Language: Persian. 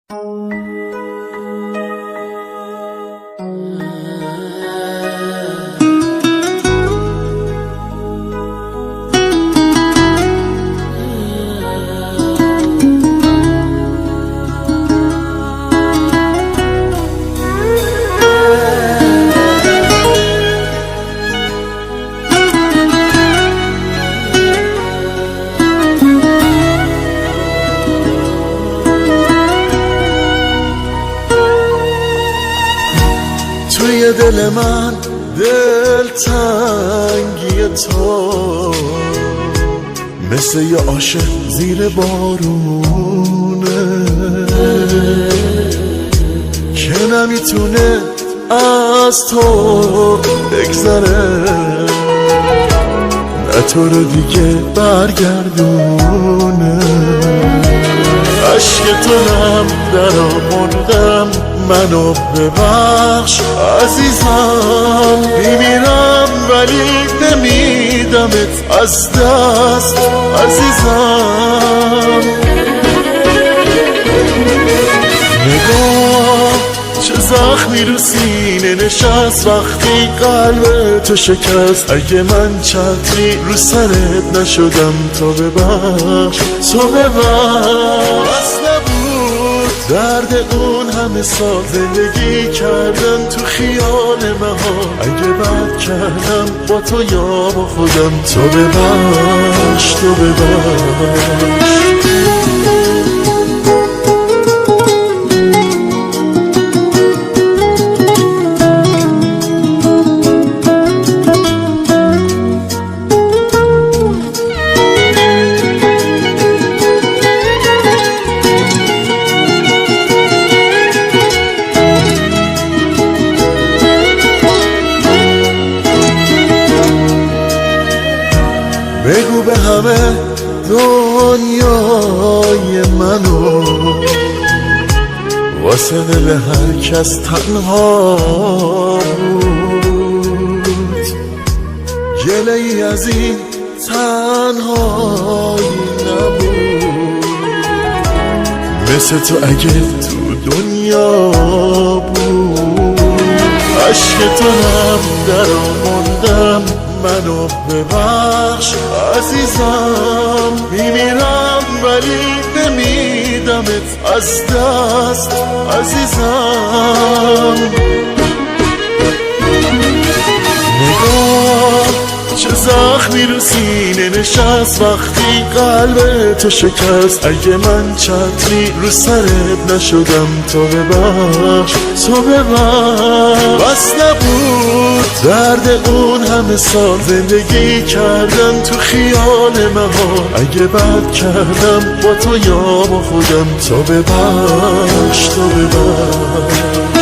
توی دل من دلتنگی تو مثل یه عاشق زیر بارونه که نمیتونه از تو بگذره، نه تو رو دیگه برگردونه. عشق تو هم در آموندم، منو ببخش عزیزم، میمیرم ولی نمیدمت از دست عزیزم. نگاه چه زخمی رو سینه نشست وقتی قلب تو شکست. اگه من چتری رو سرت نشدم تو ببخش، تو ببخش. درد اون همه سال زندگی کردن تو خیال مهان، اگه بد کردم با تو یا با خودم، تو ببخش، تو ببخش. بگو به همه دنیای منو، واسه دل هر کس تنها بود. گله ای از این تنهایی نبود، مثل تو اگه تو دنیا بود. عشق تو هم در آموندم، منو ببخش عزیزم، میمیرم ولی نمیدمت از دست عزیزم. نگاه چه زخمی رو سینه نشست وقتی قلب تو شکست. اگه من چتری رو سرت نشدم تو ببخش، تو ببخش. بس نبود درد اون همه سال زندگی کردن تو خیال مهان، اگه بد کردم با تو یا با خودم، تو ببخش، تو ببخش.